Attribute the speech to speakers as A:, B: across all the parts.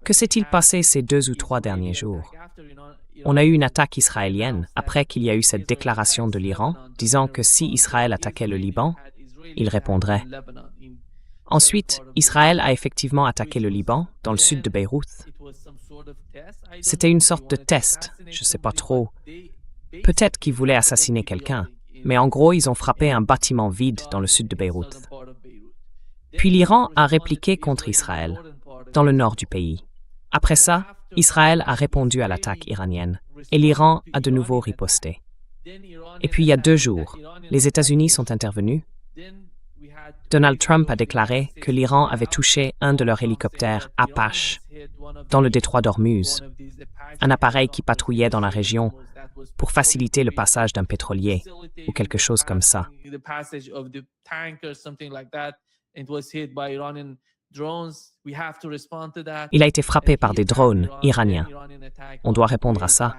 A: Que s'est-il passé ces 2 ou 3 derniers jours? On a eu une attaque israélienne après qu'il y a eu cette déclaration de l'Iran disant que si Israël attaquait le Liban, il répondrait. Ensuite, Israël a effectivement attaqué le Liban, dans le sud de Beyrouth. C'était une sorte de test, je ne sais pas trop. Peut-être qu'ils voulaient assassiner quelqu'un, mais en gros, ils ont frappé un bâtiment vide dans le sud de Beyrouth. Puis l'Iran a répliqué contre Israël, dans le nord du pays. Après ça, Israël a répondu à l'attaque iranienne, et l'Iran a de nouveau riposté. Et puis il y a 2 jours, les États-Unis sont intervenus. Donald Trump a déclaré que l'Iran avait touché un de leurs hélicoptères Apache dans le détroit d'Ormuz, un appareil qui patrouillait dans la région pour faciliter le passage d'un pétrolier ou quelque chose comme ça. Il a été frappé par des drones iraniens. On doit répondre à ça.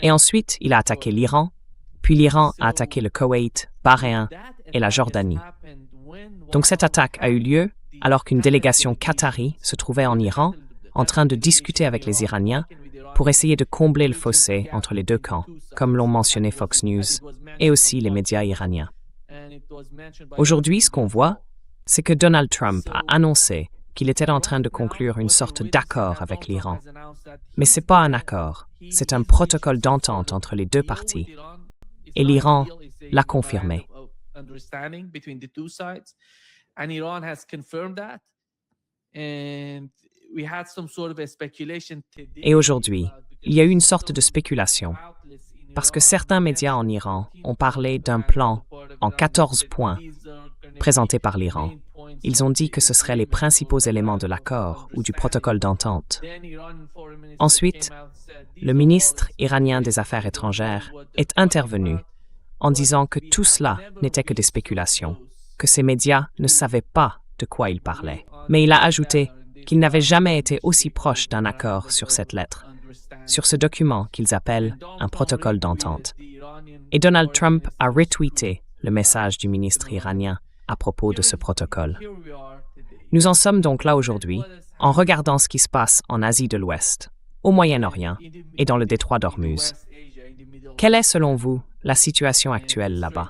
A: Et ensuite, il a attaqué l'Iran, puis l'Iran a attaqué le Koweït, Bahreïn et la Jordanie. Donc cette attaque a eu lieu alors qu'une délégation qatari se trouvait en Iran en train de discuter avec les Iraniens pour essayer de combler le fossé entre les 2 camps, comme l'ont mentionné Fox News et aussi les médias iraniens. Aujourd'hui, ce qu'on voit, c'est que Donald Trump a annoncé qu'il était en train de conclure une sorte d'accord avec l'Iran. Mais ce n'est pas un accord, c'est un protocole d'entente entre les 2 parties. Et l'Iran l'a confirmé. Et aujourd'hui, il y a eu une sorte de spéculation, parce que certains médias en Iran ont parlé d'un plan en 14 points présenté par l'Iran. Ils ont dit que ce seraient les principaux éléments de l'accord ou du protocole d'entente. Ensuite, le ministre iranien des Affaires étrangères est intervenu en disant que tout cela n'était que des spéculations, que ces médias ne savaient pas de quoi ils parlaient. Mais il a ajouté qu'il n'avait jamais été aussi proche d'un accord sur cette lettre, sur ce document qu'ils appellent un protocole d'entente. Et Donald Trump a retweeté le message du ministre iranien à propos de ce protocole. Nous en sommes donc là aujourd'hui, en regardant ce qui se passe en Asie de l'Ouest, au Moyen-Orient et dans le détroit d'Ormuz. Quelle est, selon vous, la situation actuelle là-bas?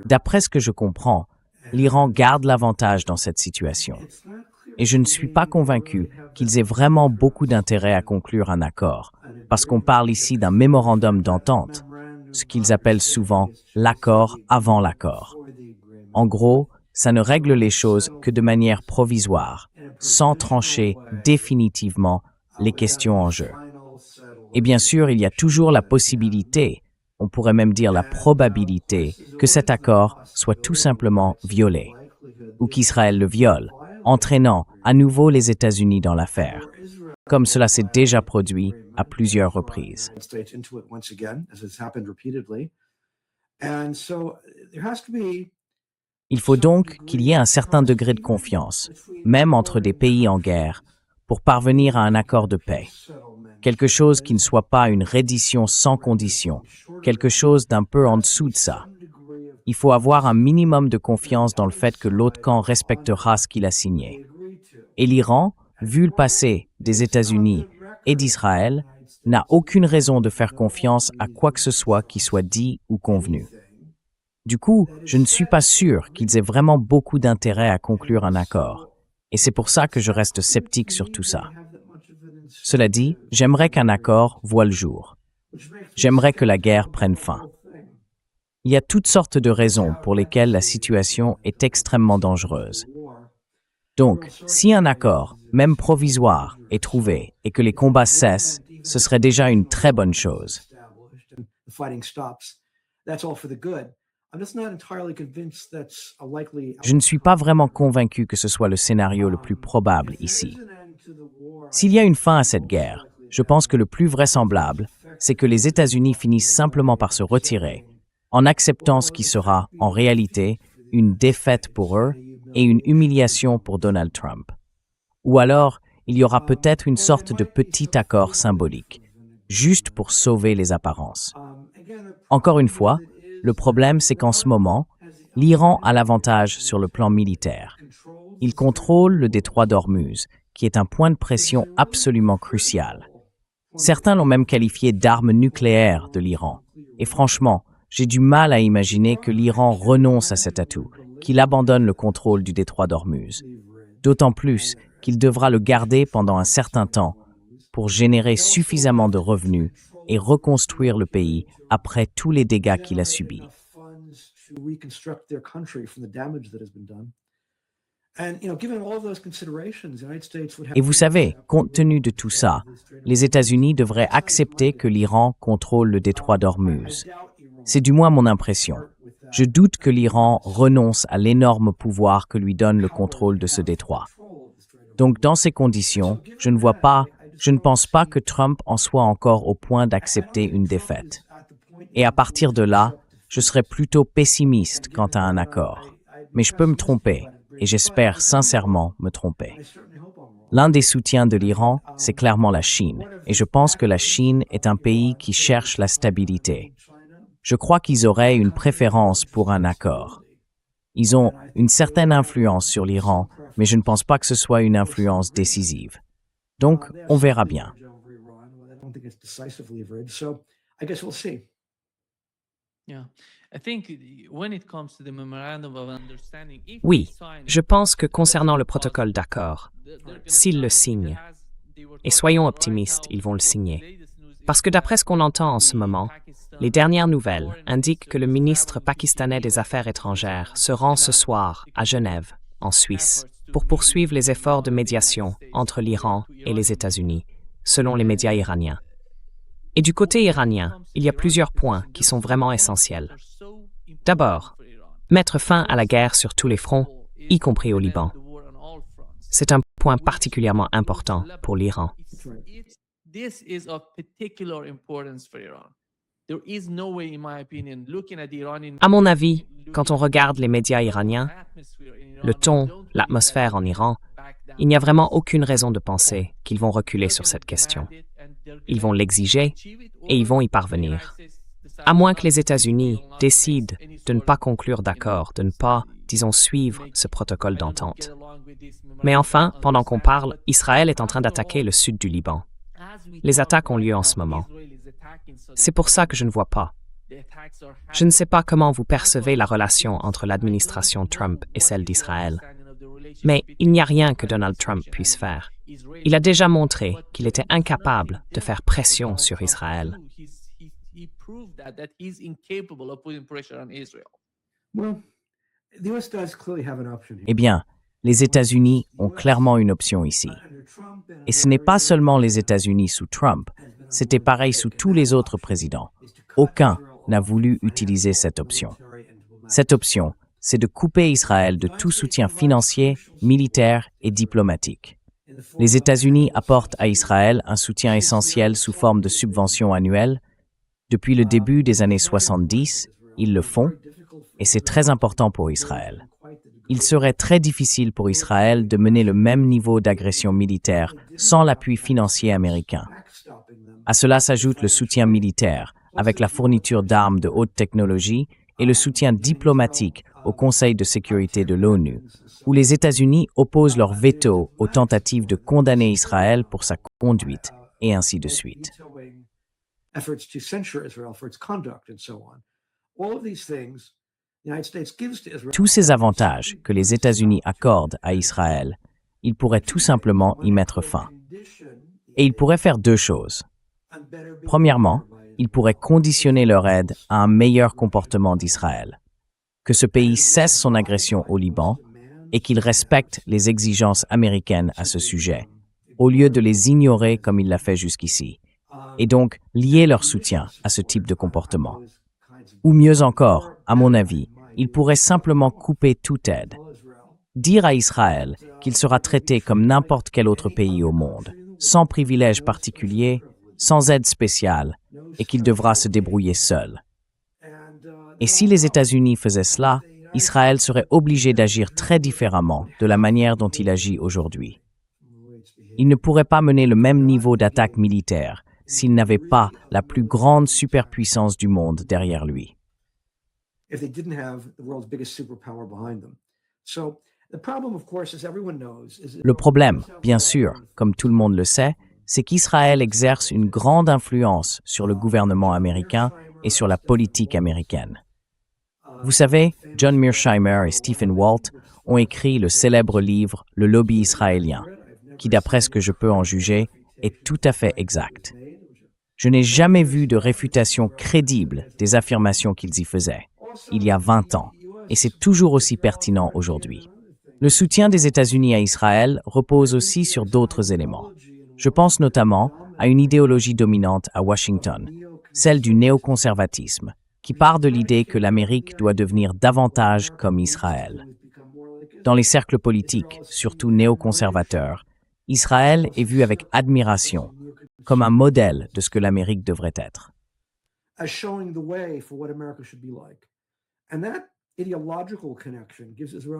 B: D'après ce que je comprends, l'Iran garde l'avantage dans cette situation. Et je ne suis pas convaincu qu'ils aient vraiment beaucoup d'intérêt à conclure un accord, parce qu'on parle ici d'un mémorandum d'entente, ce qu'ils appellent souvent l'accord avant l'accord. En gros, ça ne règle les choses que de manière provisoire, sans trancher définitivement les questions en jeu. Et bien sûr, il y a toujours la possibilité, on pourrait même dire la probabilité, que cet accord soit tout simplement violé, ou qu'Israël le viole, entraînant à nouveau les États-Unis dans l'affaire, comme cela s'est déjà produit à plusieurs reprises. Il faut donc qu'il y ait un certain degré de confiance, même entre des pays en guerre, pour parvenir à un accord de paix. Quelque chose qui ne soit pas une reddition sans condition, quelque chose d'un peu en dessous de ça. Il faut avoir un minimum de confiance dans le fait que l'autre camp respectera ce qu'il a signé. Et l'Iran, vu le passé des États-Unis et d'Israël, n'a aucune raison de faire confiance à quoi que ce soit qui soit dit ou convenu. Du coup, je ne suis pas sûr qu'ils aient vraiment beaucoup d'intérêt à conclure un accord, et c'est pour ça que je reste sceptique sur tout ça. Cela dit, j'aimerais qu'un accord voie le jour. J'aimerais que la guerre prenne fin. Il y a toutes sortes de raisons pour lesquelles la situation est extrêmement dangereuse. Donc, si un accord, même provisoire, est trouvé et que les combats cessent, ce serait déjà une très bonne chose. Je ne suis pas vraiment convaincu que ce soit le scénario le plus probable ici. S'il y a une fin à cette guerre, je pense que le plus vraisemblable, c'est que les États-Unis finissent simplement par se retirer, en acceptant ce qui sera, en réalité, une défaite pour eux et une humiliation pour Donald Trump. Ou alors, il y aura peut-être une sorte de petit accord symbolique, juste pour sauver les apparences. Encore une fois, le problème c'est qu'en ce moment, l'Iran a l'avantage sur le plan militaire. Il contrôle le détroit d'Ormuz, qui est un point de pression absolument crucial. Certains l'ont même qualifié d'arme nucléaire de l'Iran. Et franchement, j'ai du mal à imaginer que l'Iran renonce à cet atout, qu'il abandonne le contrôle du détroit d'Ormuz. D'autant plus qu'il devra le garder pendant un certain temps pour générer suffisamment de revenus et reconstruire le pays après tous les dégâts qu'il a subis. Et vous savez, compte tenu de tout ça, les États-Unis devraient accepter que l'Iran contrôle le détroit d'Ormuz. C'est du moins mon impression. Je doute que l'Iran renonce à l'énorme pouvoir que lui donne le contrôle de ce détroit. Donc dans ces conditions, je ne pense pas que Trump en soit encore au point d'accepter une défaite. Et à partir de là, je serais plutôt pessimiste quant à un accord. Mais je peux me tromper, et j'espère sincèrement me tromper. L'un des soutiens de l'Iran, c'est clairement la Chine, et je pense que la Chine est un pays qui cherche la stabilité. Je crois qu'ils auraient une préférence pour un accord. Ils ont une certaine influence sur l'Iran, mais je ne pense pas que ce soit une influence décisive. Donc, on verra bien.
A: Oui, je pense que concernant le protocole d'accord, s'ils le signent, et soyons optimistes, ils vont le signer. Parce que d'après ce qu'on entend en ce moment, les dernières nouvelles indiquent que le ministre pakistanais des Affaires étrangères se rend ce soir à Genève, en Suisse, pour poursuivre les efforts de médiation entre l'Iran et les États-Unis, selon les médias iraniens. Et du côté iranien, il y a plusieurs points qui sont vraiment essentiels. D'abord, mettre fin à la guerre sur tous les fronts, y compris au Liban. C'est un point particulièrement important pour l'Iran. À mon avis, quand on regarde les médias iraniens, le ton, l'atmosphère en Iran, il n'y a vraiment aucune raison de penser qu'ils vont reculer sur cette question. Ils vont l'exiger et ils vont y parvenir. À moins que les États-Unis décident de ne pas conclure d'accord, de ne pas, disons, suivre ce protocole d'entente. Mais enfin, pendant qu'on parle, Israël est en train d'attaquer le sud du Liban. Les attaques ont lieu en ce moment. C'est pour ça que je ne vois pas. Je ne sais pas comment vous percevez la relation entre l'administration Trump et celle d'Israël. Mais il n'y a rien que Donald Trump puisse faire. Il a déjà montré qu'il était incapable de faire pression sur Israël.
B: Eh bien, les États-Unis ont clairement une option ici. Et ce n'est pas seulement les États-Unis sous Trump, c'était pareil sous tous les autres présidents. Aucun n'a voulu utiliser cette option. Cette option, c'est de couper Israël de tout soutien financier, militaire et diplomatique. Les États-Unis apportent à Israël un soutien essentiel sous forme de subventions annuelles. Depuis le début des années 70, ils le font, et c'est très important pour Israël. Il serait très difficile pour Israël de mener le même niveau d'agression militaire sans l'appui financier américain. À cela s'ajoute le soutien militaire, avec la fourniture d'armes de haute technologie et le soutien diplomatique au Conseil de sécurité de l'ONU, où les États-Unis opposent leur veto aux tentatives de condamner Israël pour sa conduite, et ainsi de suite. Tous ces avantages que les États-Unis accordent à Israël, ils pourraient tout simplement y mettre fin. Et ils pourraient faire deux choses. Premièrement, ils pourraient conditionner leur aide à un meilleur comportement d'Israël, que ce pays cesse son agression au Liban et qu'il respecte les exigences américaines à ce sujet, au lieu de les ignorer comme il l'a fait jusqu'ici, et donc lier leur soutien à ce type de comportement. Ou mieux encore, à mon avis, ils pourraient simplement couper toute aide. Dire à Israël qu'il sera traité comme n'importe quel autre pays au monde, sans privilèges particuliers, sans aide spéciale, et qu'il devra se débrouiller seul. Et si les États-Unis faisaient cela, Israël serait obligé d'agir très différemment de la manière dont il agit aujourd'hui. Il ne pourrait pas mener le même niveau d'attaque militaire, s'il n'avait pas la plus grande superpuissance du monde derrière lui. Le problème, bien sûr, comme tout le monde le sait, c'est qu'Israël exerce une grande influence sur le gouvernement américain et sur la politique américaine. Vous savez, John Mearsheimer et Stephen Walt ont écrit le célèbre livre « Le lobby israélien », qui, d'après ce que je peux en juger, est tout à fait exact. Je n'ai jamais vu de réfutation crédible des affirmations qu'ils y faisaient, il y a 20 ans, et c'est toujours aussi pertinent aujourd'hui. Le soutien des États-Unis à Israël repose aussi sur d'autres éléments. Je pense notamment à une idéologie dominante à Washington, celle du néoconservatisme, qui part de l'idée que l'Amérique doit devenir davantage comme Israël. Dans les cercles politiques, surtout néoconservateurs, Israël est vu avec admiration, comme un modèle de ce que l'Amérique devrait être.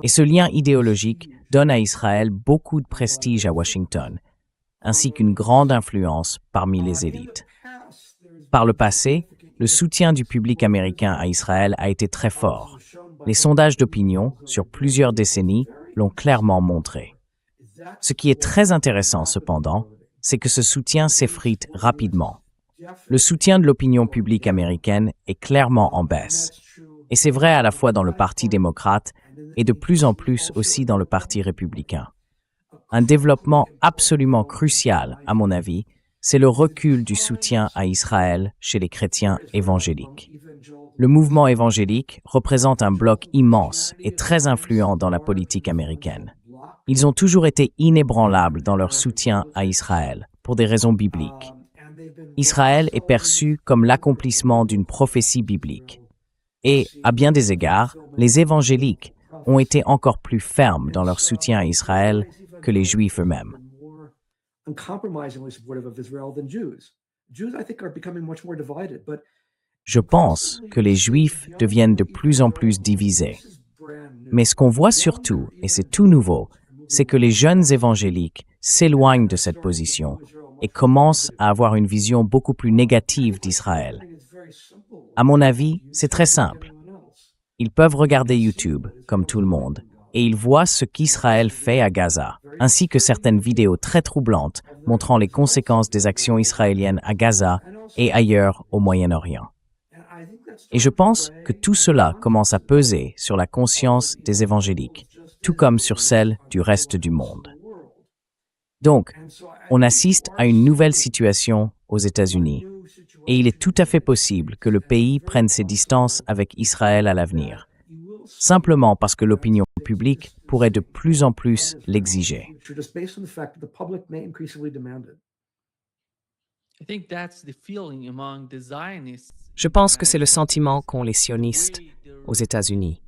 B: Et ce lien idéologique donne à Israël beaucoup de prestige à Washington, ainsi qu'une grande influence parmi les élites. Par le passé, le soutien du public américain à Israël a été très fort. Les sondages d'opinion, sur plusieurs décennies, l'ont clairement montré. Ce qui est très intéressant, cependant, c'est que ce soutien s'effrite rapidement. Le soutien de l'opinion publique américaine est clairement en baisse. Et c'est vrai à la fois dans le Parti démocrate et de plus en plus aussi dans le Parti républicain. Un développement absolument crucial, à mon avis, c'est le recul du soutien à Israël chez les chrétiens évangéliques. Le mouvement évangélique représente un bloc immense et très influent dans la politique américaine. Ils ont toujours été inébranlables dans leur soutien à Israël, pour des raisons bibliques. Israël est perçu comme l'accomplissement d'une prophétie biblique. Et, à bien des égards, les évangéliques ont été encore plus fermes dans leur soutien à Israël que les Juifs eux-mêmes. Je pense que les Juifs deviennent de plus en plus divisés. Mais ce qu'on voit surtout, et c'est tout nouveau, c'est que les jeunes évangéliques s'éloignent de cette position et commencent à avoir une vision beaucoup plus négative d'Israël. À mon avis, c'est très simple. Ils peuvent regarder YouTube, comme tout le monde, et ils voient ce qu'Israël fait à Gaza, ainsi que certaines vidéos très troublantes montrant les conséquences des actions israéliennes à Gaza et ailleurs au Moyen-Orient. Et je pense que tout cela commence à peser sur la conscience des évangéliques, tout comme sur celle du reste du monde. Donc, on assiste à une nouvelle situation aux États-Unis, et il est tout à fait possible que le pays prenne ses distances avec Israël à l'avenir, simplement parce que l'opinion publique pourrait de plus en plus l'exiger.
A: Je pense que c'est le sentiment qu'ont les sionistes aux États-Unis.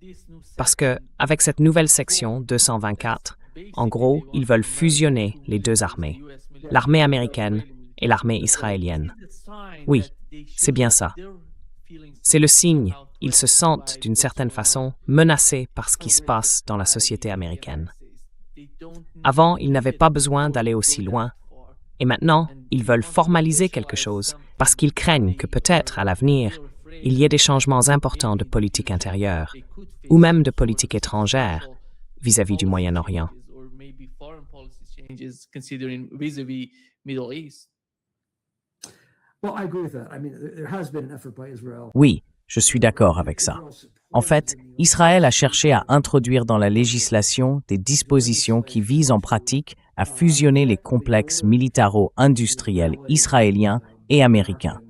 A: Parce que, avec cette nouvelle section 224, en gros, ils veulent fusionner les deux armées, l'armée américaine et l'armée israélienne. Oui, c'est bien ça. C'est le signe, ils se sentent d'une certaine façon menacés par ce qui se passe dans la société américaine. Avant, ils n'avaient pas besoin d'aller aussi loin. Et maintenant, ils veulent formaliser quelque chose parce qu'ils craignent que peut-être à l'avenir, il y ait des changements importants de politique intérieure ou même de politique étrangère vis-à-vis du Moyen-Orient.
B: Oui, je suis d'accord avec ça. En fait, Israël a cherché à introduire dans la législation des dispositions qui visent en pratique à fusionner les complexes militaro-industriels israéliens et américains,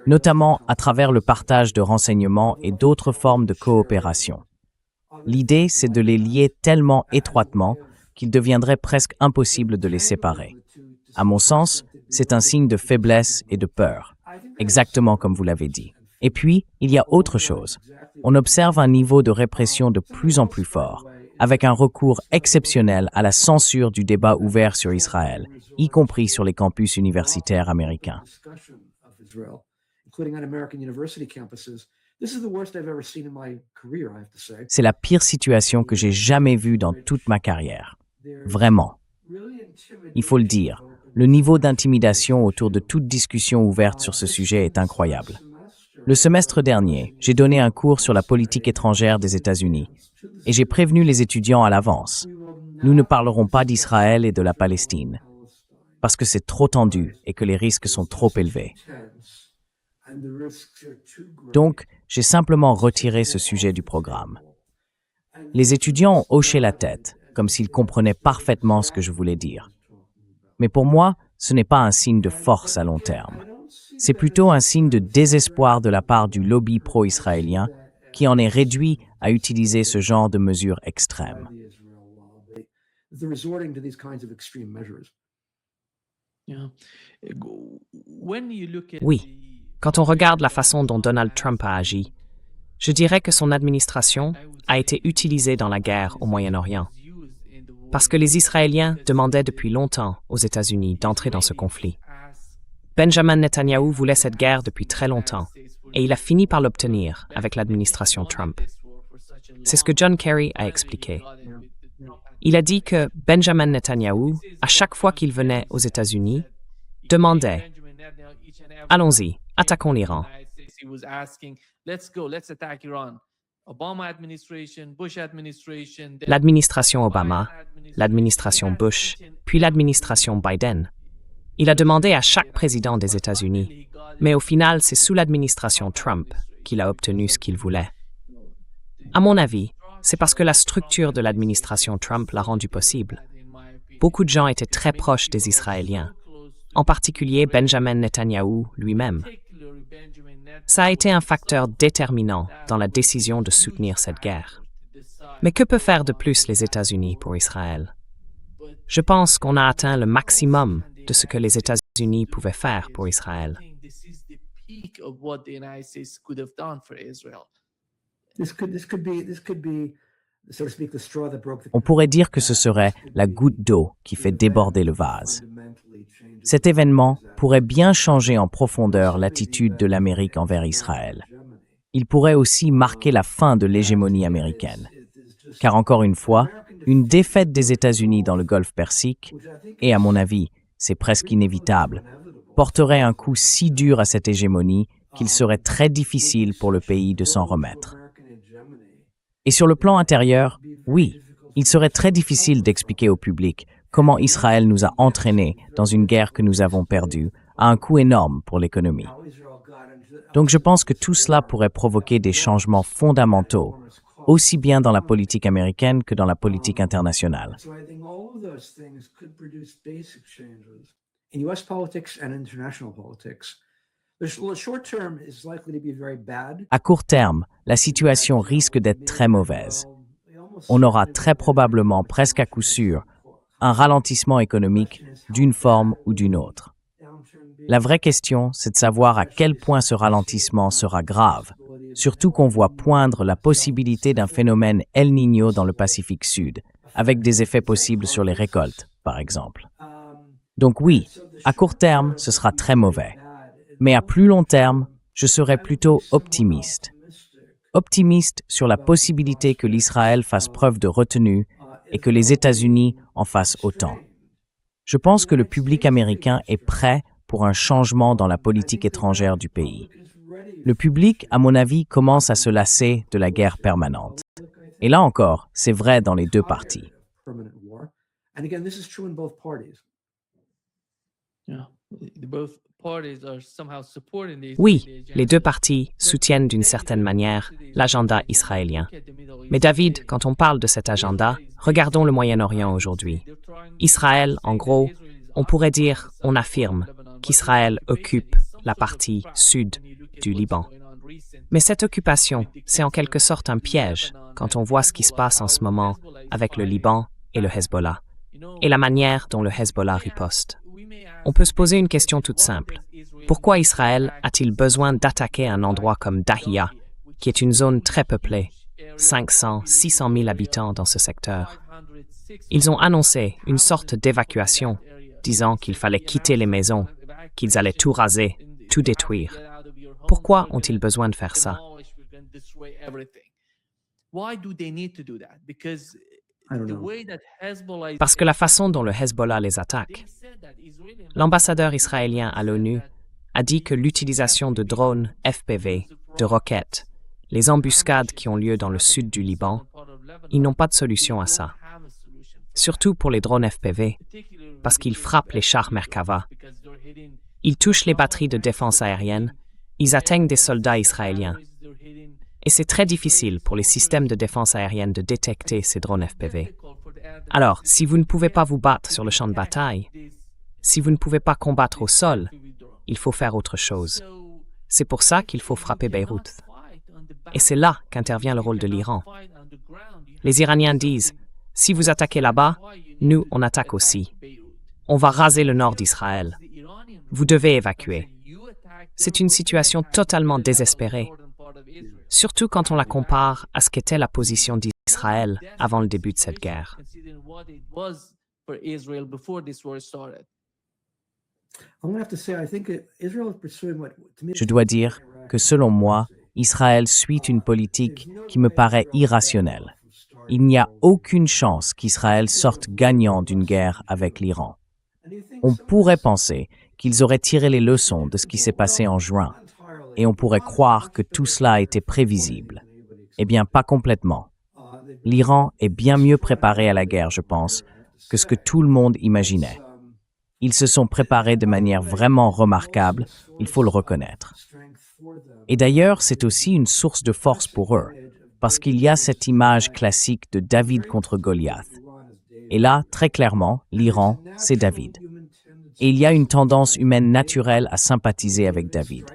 B: notamment à travers le partage de renseignements et d'autres formes de coopération. L'idée, c'est de les lier tellement étroitement qu'il deviendrait presque impossible de les séparer. À mon sens, c'est un signe de faiblesse et de peur, exactement comme vous l'avez dit. Et puis, il y a autre chose. On observe un niveau de répression de plus en plus fort, avec un recours exceptionnel à la censure du débat ouvert sur Israël, y compris sur les campus universitaires américains. C'est la pire situation que j'ai jamais vue dans toute ma carrière. Vraiment. Il faut le dire, Le niveau d'intimidation autour de toute discussion ouverte sur ce sujet est incroyable. Le semestre dernier, j'ai donné un cours sur la politique étrangère des États-Unis et j'ai prévenu les étudiants à l'avance. Nous ne parlerons pas d'Israël et de la Palestine parce que c'est trop tendu et que les risques sont trop élevés. Donc, j'ai simplement retiré ce sujet du programme. Les étudiants ont hoché la tête, comme s'ils comprenaient parfaitement ce que je voulais dire. Mais pour moi, ce n'est pas un signe de force à long terme. C'est plutôt un signe de désespoir de la part du lobby pro-israélien qui en est réduit à utiliser ce genre de mesures extrêmes.
A: Oui, quand on regarde la façon dont Donald Trump a agi, je dirais que son administration a été utilisée dans la guerre au Moyen-Orient. Parce que les Israéliens demandaient depuis longtemps aux États-Unis d'entrer dans ce conflit. Benjamin Netanyahou voulait cette guerre depuis très longtemps, et il a fini par l'obtenir avec l'administration Trump. C'est ce que John Kerry a expliqué. Il a dit que Benjamin Netanyahou, à chaque fois qu'il venait aux États-Unis, demandait « Allons-y, attaquons l'Iran ». L'administration Obama, l'administration Bush, puis l'administration Biden. Il a demandé à chaque président des États-Unis, mais au final, c'est sous l'administration Trump qu'il a obtenu ce qu'il voulait. À mon avis, c'est parce que la structure de l'administration Trump l'a rendu possible. Beaucoup de gens étaient très proches des Israéliens, en particulier Benjamin Netanyahou lui-même. Ça a été un facteur déterminant dans la décision de soutenir cette guerre. Mais que peut faire de plus les États-Unis pour Israël? Je pense qu'on a atteint le maximum de ce que les États-Unis pouvaient faire pour Israël.
B: On pourrait dire que ce serait la goutte d'eau qui fait déborder le vase. Cet événement pourrait bien changer en profondeur l'attitude de l'Amérique envers Israël. Il pourrait aussi marquer la fin de l'hégémonie américaine. Car encore une fois, une défaite des États-Unis dans le Golfe Persique, et à mon avis, c'est presque inévitable, porterait un coup si dur à cette hégémonie qu'il serait très difficile pour le pays de s'en remettre. Et sur le plan intérieur, oui, il serait très difficile d'expliquer au public comment Israël nous a entraînés dans une guerre que nous avons perdue, à un coût énorme pour l'économie. Donc je pense que tout cela pourrait provoquer des changements fondamentaux, aussi bien dans la politique américaine que dans la politique internationale. À court terme, la situation risque d'être très mauvaise. On aura très probablement, presque à coup sûr, un ralentissement économique d'une forme ou d'une autre. La vraie question, c'est de savoir à quel point ce ralentissement sera grave, surtout qu'on voit poindre la possibilité d'un phénomène El Niño dans le Pacifique Sud, avec des effets possibles sur les récoltes, par exemple. Donc oui, à court terme, ce sera très mauvais. Mais à plus long terme, je serais plutôt optimiste. Optimiste sur la possibilité que l'Israël fasse preuve de retenue et que les États-Unis en fassent autant. Je pense que le public américain est prêt pour un changement dans la politique étrangère du pays. Le public, à mon avis, commence à se lasser de la guerre permanente. Et là encore, c'est vrai dans les deux parties.
A: Oui, les deux parties soutiennent d'une certaine manière l'agenda israélien. Mais David, quand on parle de cet agenda, regardons le Moyen-Orient aujourd'hui. Israël, en gros, on pourrait dire, on affirme qu'Israël occupe la partie sud du Liban. Mais cette occupation, c'est en quelque sorte un piège quand on voit ce qui se passe en ce moment avec le Liban et le Hezbollah, et la manière dont le Hezbollah riposte. On peut se poser une question toute simple. Pourquoi Israël a-t-il besoin d'attaquer un endroit comme Dahiya, qui est une zone très peuplée, 500, 600 000 habitants dans ce secteur? Ils ont annoncé une sorte d'évacuation, disant qu'il fallait quitter les maisons, qu'ils allaient tout raser, tout détruire. Pourquoi ont-ils besoin de faire ça? Parce que la façon dont le Hezbollah les attaque. L'ambassadeur israélien à l'ONU a dit que l'utilisation de drones FPV, de roquettes, les embuscades qui ont lieu dans le sud du Liban, ils n'ont pas de solution à ça. Surtout pour les drones FPV, parce qu'ils frappent les chars Merkava. Ils touchent les batteries de défense aérienne, ils atteignent des soldats israéliens. Et c'est très difficile pour les systèmes de défense aérienne de détecter ces drones FPV. Alors, si vous ne pouvez pas vous battre sur le champ de bataille, si vous ne pouvez pas combattre au sol, il faut faire autre chose. C'est pour ça qu'il faut frapper Beyrouth. Et c'est là qu'intervient le rôle de l'Iran. Les Iraniens disent, si vous attaquez là-bas, nous, on attaque aussi. On va raser le nord d'Israël. Vous devez évacuer. C'est une situation totalement désespérée, surtout quand on la compare à ce qu'était la position d'Israël avant le début de cette guerre.
B: Je dois dire que selon moi, Israël suit une politique qui me paraît irrationnelle. Il n'y a aucune chance qu'Israël sorte gagnant d'une guerre avec l'Iran. On pourrait penser qu'ils auraient tiré les leçons de ce qui s'est passé en juin, et on pourrait croire que tout cela était prévisible. Eh bien, pas complètement. L'Iran est bien mieux préparé à la guerre, je pense, que ce que tout le monde imaginait. Ils se sont préparés de manière vraiment remarquable, il faut le reconnaître. Et d'ailleurs, c'est aussi une source de force pour eux, parce qu'il y a cette image classique de David contre Goliath. Et là, très clairement, l'Iran, c'est David. Et il y a une tendance humaine naturelle à sympathiser avec David.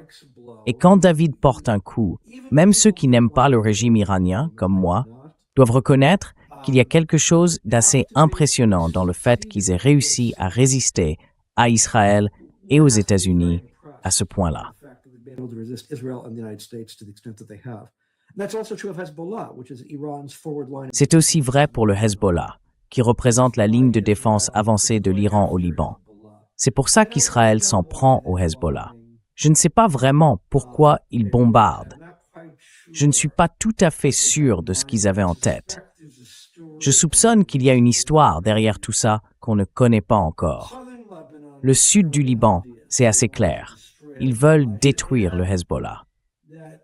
B: Et quand David porte un coup, même ceux qui n'aiment pas le régime iranien, comme moi, doivent reconnaître qu'il y a quelque chose d'assez impressionnant dans le fait qu'ils aient réussi à résister à Israël et aux États-Unis à ce point-là. C'est aussi vrai pour le Hezbollah, qui représente la ligne de défense avancée de l'Iran au Liban. C'est pour ça qu'Israël s'en prend au Hezbollah. Je ne sais pas vraiment pourquoi ils bombardent. Je ne suis pas tout à fait sûr de ce qu'ils avaient en tête. Je soupçonne qu'il y a une histoire derrière tout ça qu'on ne connaît pas encore. Le sud du Liban, c'est assez clair. Ils veulent détruire le Hezbollah.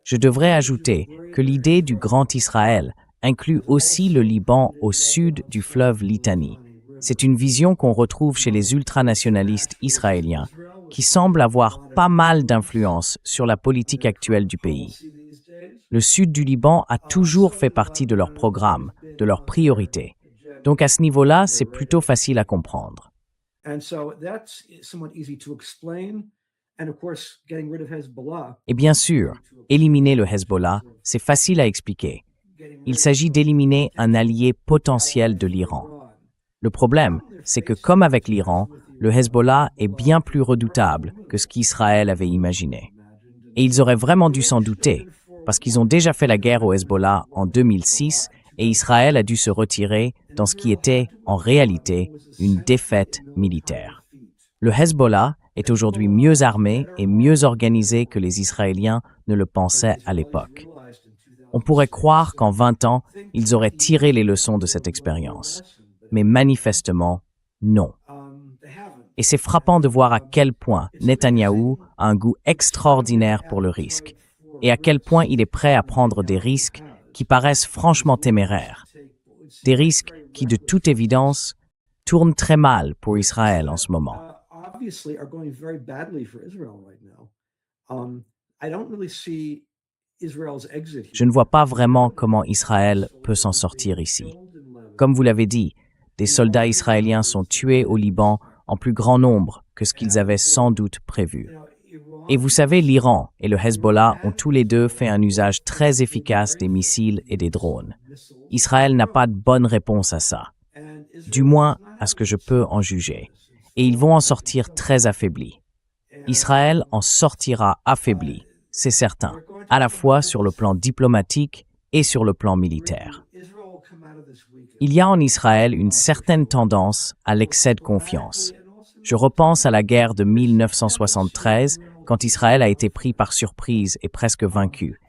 B: Je devrais ajouter que l'idée du Grand Israël inclut aussi le Liban au sud du fleuve Litani. C'est une vision qu'on retrouve chez les ultranationalistes israéliens, qui semblent avoir pas mal d'influence sur la politique actuelle du pays. Le sud du Liban a toujours fait partie de leur programme, de leurs priorités. Donc à ce niveau-là, c'est plutôt facile à comprendre. Et bien sûr, éliminer le Hezbollah, c'est facile à expliquer. Il s'agit d'éliminer un allié potentiel de l'Iran. Le problème, c'est que comme avec l'Iran, le Hezbollah est bien plus redoutable que ce qu'Israël avait imaginé. Et ils auraient vraiment dû s'en douter, parce qu'ils ont déjà fait la guerre au Hezbollah en 2006 et Israël a dû se retirer dans ce qui était, en réalité, une défaite militaire. Le Hezbollah est aujourd'hui mieux armé et mieux organisé que les Israéliens ne le pensaient à l'époque. On pourrait croire qu'en 20 ans, ils auraient tiré les leçons de cette expérience. Mais manifestement, non. Et c'est frappant de voir à quel point Netanyahou a un goût extraordinaire pour le risque, et à quel point il est prêt à prendre des risques qui paraissent franchement téméraires. Des risques qui, de toute évidence, tournent très mal pour Israël en ce moment. Je ne vois pas vraiment comment Israël peut s'en sortir ici. Comme vous l'avez dit, des soldats israéliens sont tués au Liban en plus grand nombre que ce qu'ils avaient sans doute prévu. Et vous savez, l'Iran et le Hezbollah ont tous les deux fait un usage très efficace des missiles et des drones. Israël n'a pas de bonne réponse à ça, du moins à ce que je peux en juger. Et ils vont en sortir très affaiblis. Israël en sortira affaibli, c'est certain, à la fois sur le plan diplomatique et sur le plan militaire. Il y a en Israël une certaine tendance à l'excès de confiance. Je repense à la guerre de 1973, quand Israël a été pris par surprise et presque vaincu.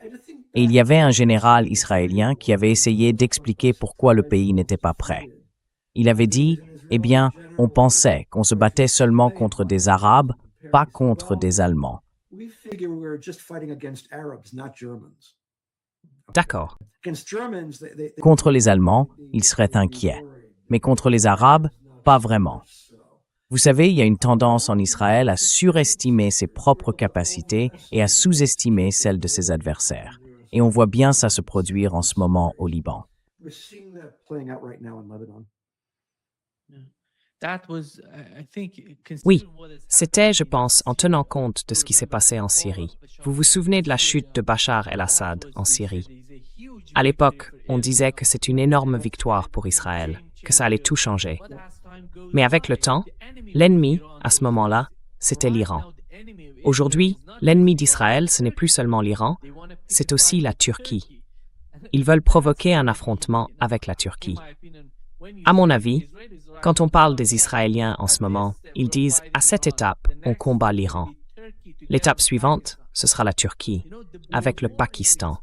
B: Et il y avait un général israélien qui avait essayé d'expliquer pourquoi le pays n'était pas prêt. Il avait dit, eh bien, on pensait qu'on se battait seulement contre des Arabes, pas contre des Allemands.
A: D'accord.
B: Contre les Allemands, ils seraient inquiets, mais contre les Arabes, pas vraiment. Vous savez, il y a une tendance en Israël à surestimer ses propres capacités et à sous-estimer celles de ses adversaires. Et on voit bien ça se produire en ce moment au Liban.
A: Oui, c'était, je pense, en tenant compte de ce qui s'est passé en Syrie. Vous vous souvenez de la chute de Bachar el-Assad en Syrie? À l'époque, on disait que c'est une énorme victoire pour Israël, que ça allait tout changer. Mais avec le temps, l'ennemi, à ce moment-là, c'était l'Iran. Aujourd'hui, l'ennemi d'Israël, ce n'est plus seulement l'Iran, c'est aussi la Turquie. Ils veulent provoquer un affrontement avec la Turquie. À mon avis, quand on parle des Israéliens en ce moment, ils disent « à cette étape, on combat l'Iran ». L'étape suivante, ce sera la Turquie, avec le Pakistan.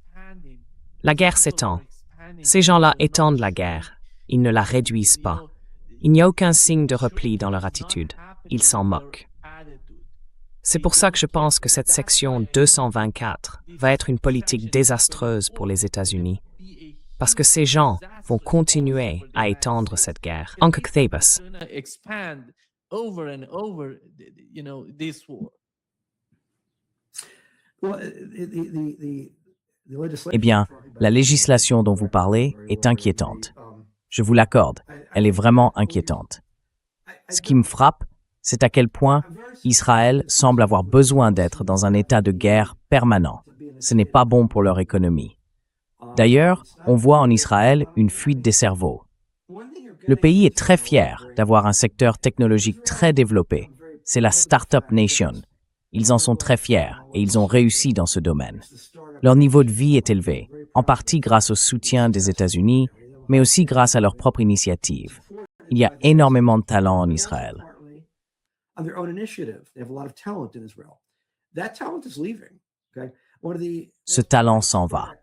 A: La guerre s'étend. Ces gens-là étendent la guerre. Ils ne la réduisent pas. Il n'y a aucun signe de repli dans leur attitude. Ils s'en moquent. C'est pour ça que je pense que cette section 224 va être une politique désastreuse pour les États-Unis. Parce que ces gens vont continuer à étendre cette guerre. Uncle Kthabas.
B: Eh bien, la législation dont vous parlez est inquiétante. Je vous l'accorde, elle est vraiment inquiétante. Ce qui me frappe, c'est à quel point Israël semble avoir besoin d'être dans un état de guerre permanent. Ce n'est pas bon pour leur économie. D'ailleurs, on voit en Israël une fuite des cerveaux. Le pays est très fier d'avoir un secteur technologique très développé. C'est la Startup Nation. Ils en sont très fiers et ils ont réussi dans ce domaine. Leur niveau de vie est élevé, en partie grâce au soutien des États-Unis, mais aussi grâce à leur propre initiative. Il y a énormément de talent en Israël. Ce talent s'en va.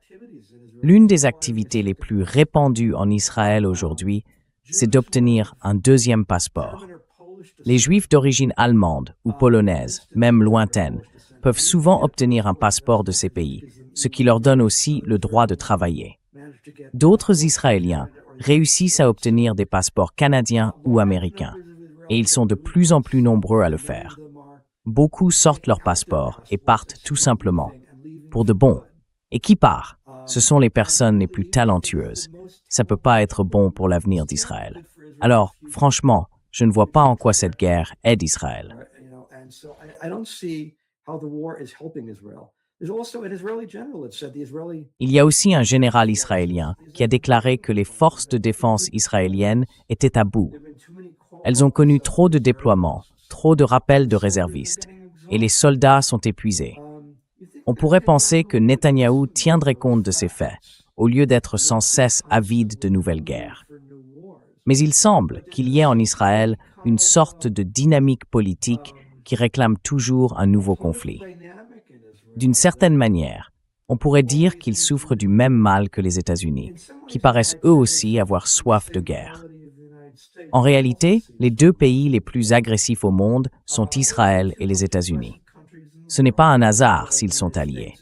B: L'une des activités les plus répandues en Israël aujourd'hui, c'est d'obtenir un deuxième passeport. Les Juifs d'origine allemande ou polonaise, même lointaine, peuvent souvent obtenir un passeport de ces pays, ce qui leur donne aussi le droit de travailler. D'autres Israéliens réussissent à obtenir des passeports canadiens ou américains, et ils sont de plus en plus nombreux à le faire. Beaucoup sortent leur passeport et partent tout simplement, pour de bon. Et qui part? Ce sont les personnes les plus talentueuses. Ça peut pas être bon pour l'avenir d'Israël. Alors, franchement, je ne vois pas en quoi cette guerre aide Israël. Il y a aussi un général israélien qui a déclaré que les forces de défense israéliennes étaient à bout. Elles ont connu trop de déploiements, trop de rappels de réservistes, et les soldats sont épuisés. On pourrait penser que Netanyahou tiendrait compte de ces faits, au lieu d'être sans cesse avide de nouvelles guerres. Mais il semble qu'il y ait en Israël une sorte de dynamique politique qui réclame toujours un nouveau conflit. D'une certaine manière, on pourrait dire qu'ils souffrent du même mal que les États-Unis, qui paraissent eux aussi avoir soif de guerre. En réalité, les deux pays les plus agressifs au monde sont Israël et les États-Unis. Ce n'est pas un hasard s'ils sont alliés.